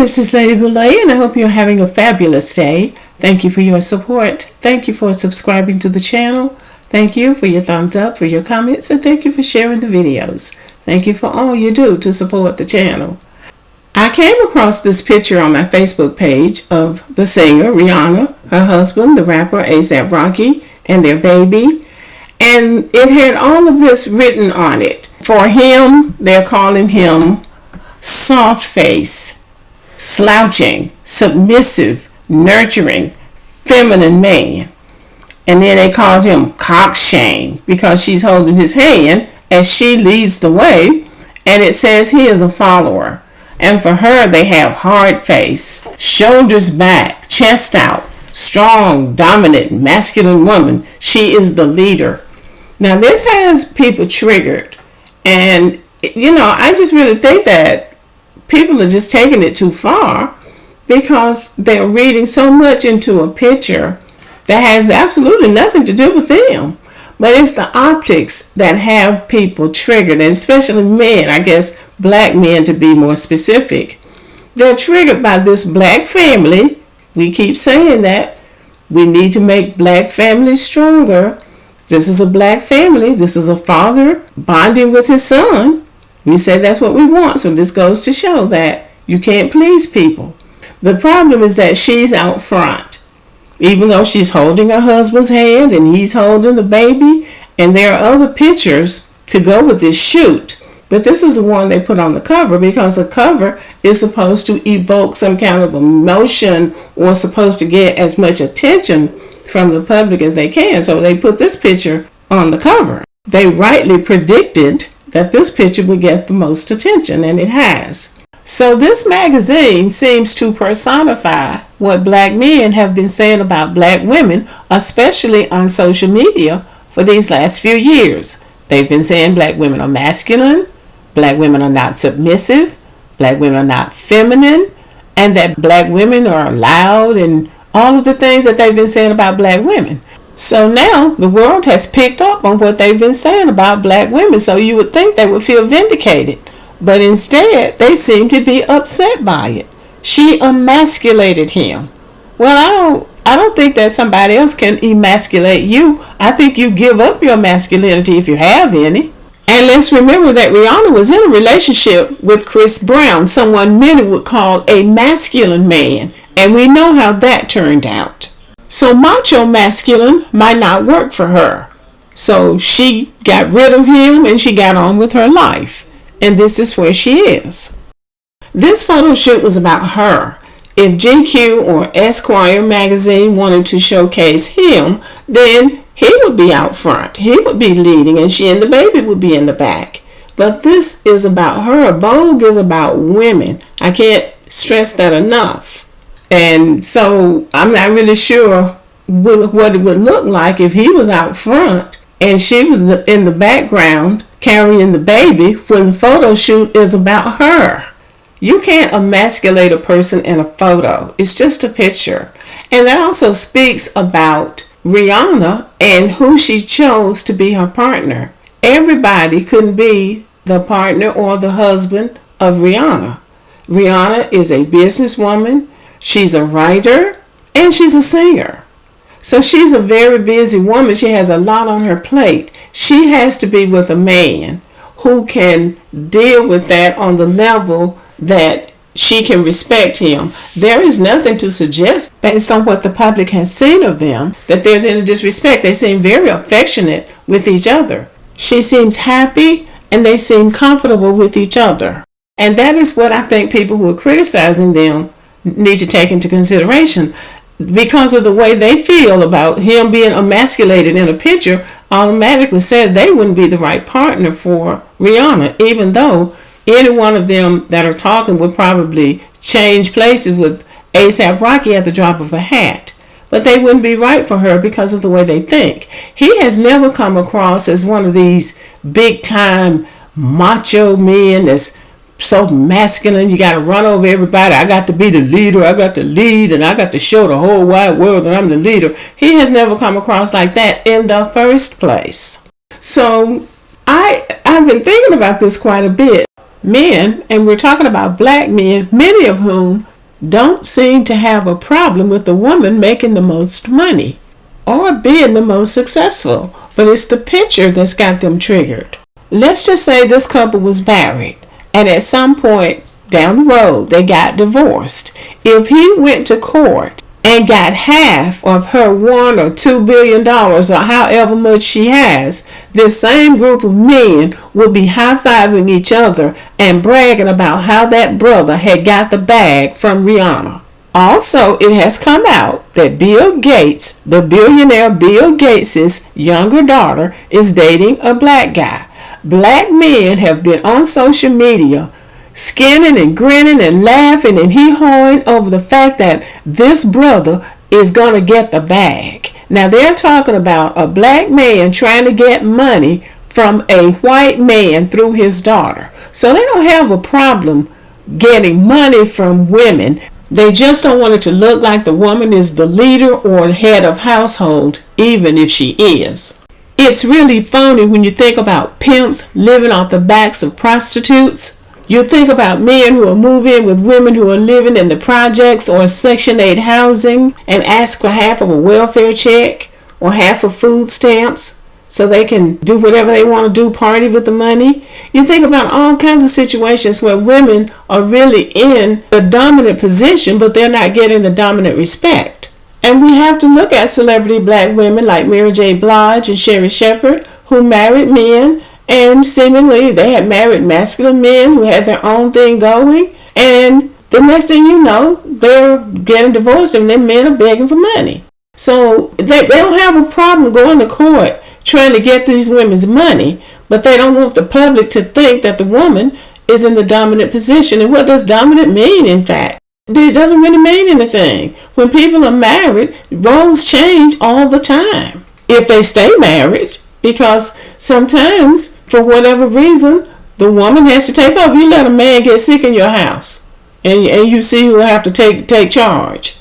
this is Lady Boulay, and I hope you're having a fabulous day. Thank you for your support. Thank you for subscribing to the channel. Thank you for your thumbs up, for your comments, and thank you for sharing the videos. Thank you for all you do to support the channel. I came across this picture on my Facebook page of the singer Rihanna, her husband, the rapper A$AP Rocky, and their baby. And it had all of this written on it. For him, they're calling him soft face, slouching, submissive, nurturing, feminine man. And then they called him cockshame because she's holding his hand as she leads the way. And it says he is a follower. And for her, they have hard face, shoulders back, chest out, strong, dominant, masculine woman. She is the leader. Now, this has people triggered. And, I just really think that people are just taking it too far because they're reading so much into a picture that has absolutely nothing to do with them. But it's the optics that have people triggered, and especially men, I guess black men to be more specific. They're triggered by this black family. We keep saying that. We need to make black families stronger. This is a black family. This is a father bonding with his son. We say that's what we want. So this goes to show that you can't please people. The problem is that she's out front. Even though she's holding her husband's hand and he's holding the baby. And there are other pictures to go with this shoot. But this is the one they put on the cover because the cover is supposed to evoke some kind of emotion or supposed to get as much attention from the public as they can. So they put this picture on the cover. They rightly predicted that this picture would get the most attention, and it has. So this magazine seems to personify what black men have been saying about black women, especially on social media for these last few years. They've been saying black women are masculine, black women are not submissive, black women are not feminine, and that black women are loud and all of the things that they've been saying about black women. So now the world has picked up on what they've been saying about black women. So you would think they would feel vindicated. But instead, they seem to be upset by it. She emasculated him. Well, I don't think that somebody else can emasculate you. I think you give up your masculinity if you have any. And let's remember that Rihanna was in a relationship with Chris Brown, someone many would call a masculine man. And we know how that turned out. So macho masculine might not work for her. So she got rid of him and she got on with her life. And this is where she is. This photo shoot was about her. If GQ or Esquire magazine wanted to showcase him, then he would be out front. He would be leading and she and the baby would be in the back. But this is about her. Vogue is about women. I can't stress that enough. And so I'm not really sure what it would look like if he was out front and she was in the background carrying the baby when the photo shoot is about her. You can't emasculate a person in a photo. It's just a picture. And that also speaks about Rihanna and who she chose to be her partner. Everybody couldn't be the partner or the husband of Rihanna. Rihanna is a businesswoman. She's a writer and she's a singer. So she's a very busy woman. She has a lot on her plate. She has to be with a man who can deal with that on the level that she can respect him. There is nothing to suggest, based on what the public has seen of them, that there's any disrespect. They seem very affectionate with each other. She seems happy and they seem comfortable with each other. And that is what I think people who are criticizing them need to take into consideration. Because of the way they feel about him being emasculated in a picture, automatically says they wouldn't be the right partner for Rihanna, even though any one of them that are talking would probably change places with A$AP Rocky at the drop of a hat. But they wouldn't be right for her because of the way they think. He has never come across as one of these big time macho men that's so masculine, you got to run over everybody. I got to be the leader. I got to lead and I got to show the whole wide world that I'm the leader. He has never come across like that in the first place. So I've been thinking about this quite a bit. Men, and we're talking about black men, many of whom don't seem to have a problem with the woman making the most money or being the most successful, but it's the picture that's got them triggered. Let's just say this couple was married, and at some point down the road they got divorced. If he went to court and got half of her $1 or $2 billion or however much she has, this same group of men would be high-fiving each other and bragging about how that brother had got the bag from Rihanna. Also, it has come out that Bill Gates, the billionaire Bill Gates' younger daughter, is dating a black guy. Black men have been on social media skinning and grinning and laughing and hee-hawing over the fact that this brother is going to get the bag. Now they're talking about a black man trying to get money from a white man through his daughter. So they don't have a problem getting money from women. They just don't want it to look like the woman is the leader or head of household, even if she is. It's really phony when you think about pimps living off the backs of prostitutes. You think about men who will move in with women who are living in the projects or Section 8 housing and ask for half of a welfare check or half of food stamps so they can do whatever they want to do, party with the money. You think about all kinds of situations where women are really in the dominant position, but they're not getting the dominant respect. And we have to look at celebrity black women like Mary J. Blige and Sherry Shepherd, who married men, and seemingly they had married masculine men who had their own thing going. And the next thing you know, they're getting divorced and then men are begging for money. So they don't have a problem going to court trying to get these women's money, but they don't want the public to think that the woman is in the dominant position. And what does dominant mean, in fact? It doesn't really mean anything. When people are married, roles change all the time if they stay married, because sometimes, for whatever reason, the woman has to take over. You let a man get sick in your house, and you see who will have to take charge.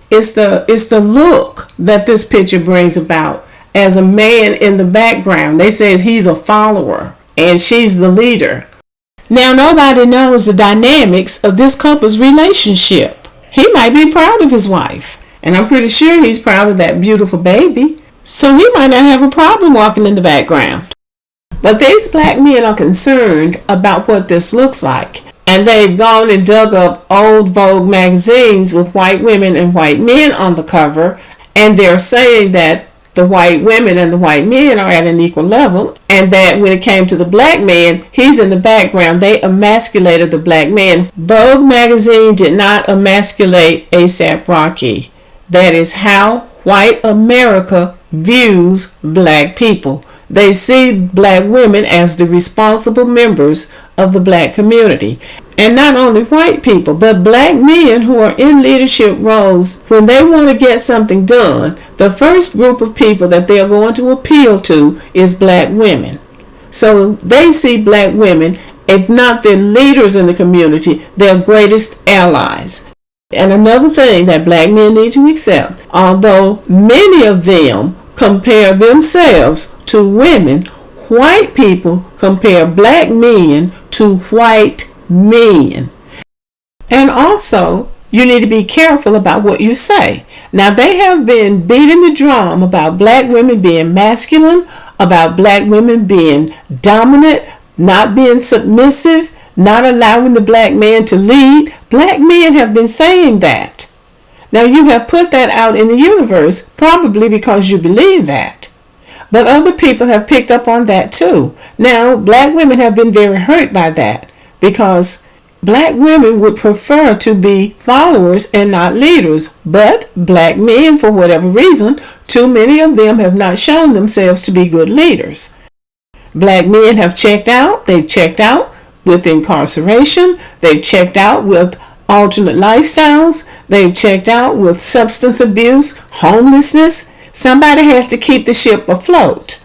It's the look that this picture brings about as a man in the background. They say he's a follower and she's the leader. Now nobody knows the dynamics of this couple's relationship. He might be proud of his wife, and I'm pretty sure he's proud of that beautiful baby. So he might not have a problem walking in the background. But these black men are concerned about what this looks like. And they've gone and dug up old Vogue magazines with white women and white men on the cover. And they're saying that the white women and the white men are at an equal level. And that when it came to the black man, he's in the background. They emasculated the black man. Vogue magazine did not emasculate A$AP Rocky. That is how white America views black people. They see black women as the responsible members of the black community. And not only white people, but black men who are in leadership roles, when they want to get something done, the first group of people that they're going to appeal to is black women. So they see black women, if not their leaders in the community, their greatest allies. And another thing that black men need to accept, although many of them compare themselves to women, white people compare black men to white men. And also, you need to be careful about what you say. Now, they have been beating the drum about black women being masculine, about black women being dominant, not being submissive, not allowing the black man to lead. Black men have been saying that. Now, you have put that out in the universe, probably because you believe that. But other people have picked up on that too. Now, black women have been very hurt by that, because black women would prefer to be followers and not leaders. But black men, for whatever reason, too many of them have not shown themselves to be good leaders. Black men have checked out. They've checked out with incarceration. They've checked out with alternate lifestyles. They've checked out with substance abuse, homelessness. Somebody has to keep the ship afloat.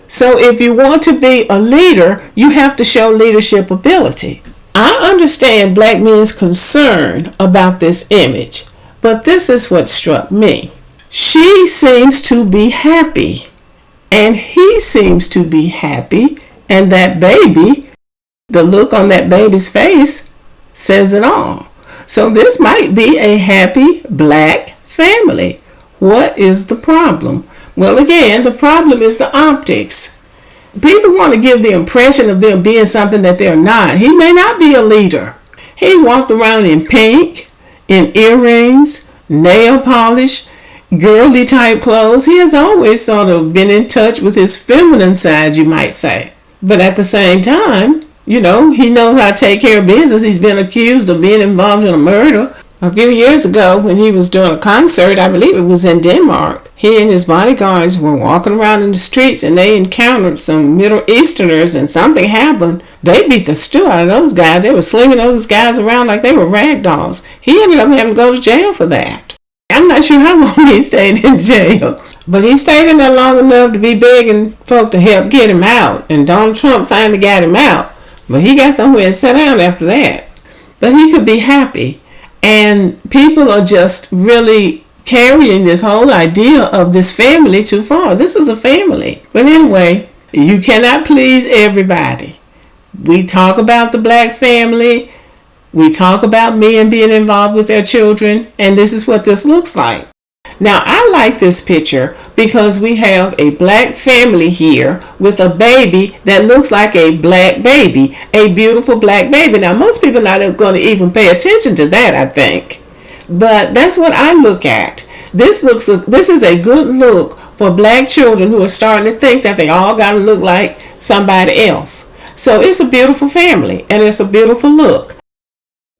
So if you want to be a leader, you have to show leadership ability. I understand black men's concern about this image, but this is what struck me. She seems to be happy, and he seems to be happy, and that baby, the look on that baby's face says it all. So this might be a happy black family. What is the problem? Well, again, the problem is the optics. People want to give the impression of them being something that they're not. He may not be a leader. He's walked around in pink, in earrings, nail polish, girly type clothes. He has always sort of been in touch with his feminine side, you might say. But at the same time, he knows how to take care of business. He's been accused of being involved in a murder. A few years ago, when he was doing a concert, I believe it was in Denmark, he and his bodyguards were walking around in the streets and they encountered some Middle Easterners and something happened. They beat the stew out of those guys. They were slinging those guys around like they were rag dolls. He ended up having to go to jail for that. I'm not sure how long he stayed in jail, but he stayed in there long enough to be begging folk to help get him out. And Donald Trump finally got him out, but he got somewhere to sit down after that. But he could be happy. And people are just really carrying this whole idea of this family too far. This is a family. But anyway, you cannot please everybody. We talk about the black family. We talk about men being involved with their children. And this is what this looks like. Now, I like this picture because we have a black family here with a baby that looks like a black baby, a beautiful black baby. Now, most people are not going to even pay attention to that, I think. But that's what I look at. This is a good look for black children who are starting to think that they all got to look like somebody else. So it's a beautiful family and it's a beautiful look.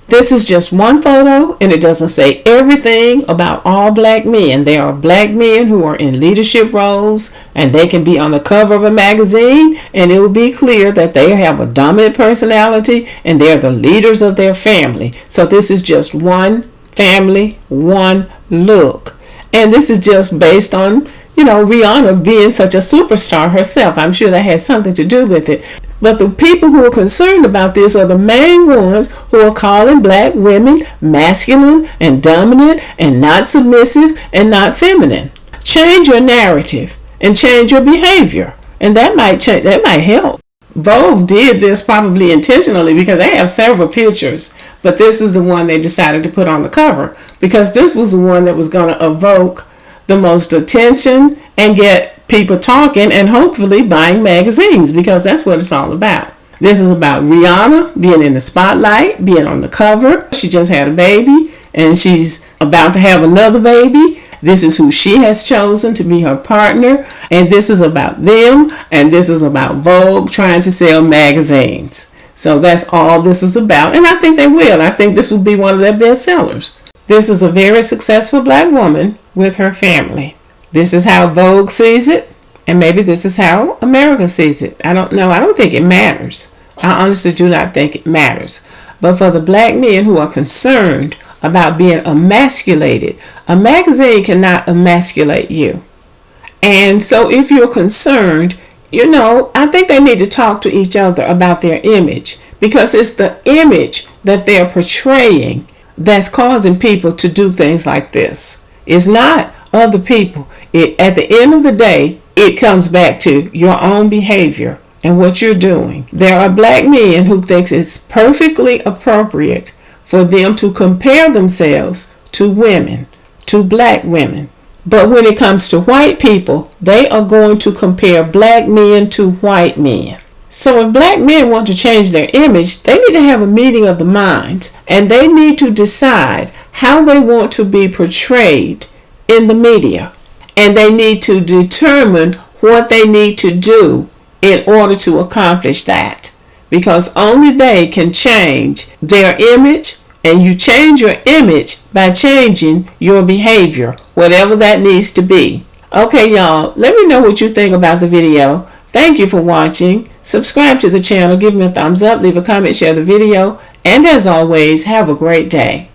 This is just one photo, and it doesn't say everything about all black men. There are black men who are in leadership roles, and they can be on the cover of a magazine, and it will be clear that they have a dominant personality, and they're the leaders of their family. So this is just one family, one look. And this is just based on, Rihanna being such a superstar herself. I'm sure that has something to do with it. But the people who are concerned about this are the main ones who are calling black women masculine and dominant and not submissive and not feminine. Change your narrative and change your behavior. And that might help. Vogue did this probably intentionally because they have several pictures. But this is the one they decided to put on the cover because this was the one that was going to evoke the most attention and get people talking and hopefully buying magazines because that's what it's all about. This is about Rihanna being in the spotlight, being on the cover. She just had a baby and she's about to have another baby. This is who she has chosen to be her partner, and this is about them, and this is about Vogue trying to sell magazines. So that's all this is about, and I think they will. I think this will be one of their best sellers. This is a very successful black woman with her family. This is how Vogue sees it, and maybe this is how America sees it. I don't know. I don't think it matters. I honestly do not think it matters. But for the black men who are concerned about being emasculated, a magazine cannot emasculate you. And so if you're concerned, I think they need to talk to each other about their image, because it's the image that they're portraying that's causing people to do things like this. It's not other people. At the end of the day, it comes back to your own behavior and what you're doing. There are black men who think it's perfectly appropriate for them to compare themselves to women, to black women. But when it comes to white people, they are going to compare black men to white men. So if black men want to change their image, they need to have a meeting of the minds, and they need to decide how they want to be portrayed in the media. And they need to determine what they need to do in order to accomplish that. Because only they can change their image, and you change your image by changing your behavior, whatever that needs to be. Okay, y'all, let me know what you think about the video. Thank you for watching. Subscribe to the channel, give me a thumbs up, leave a comment, share the video, and as always, have a great day.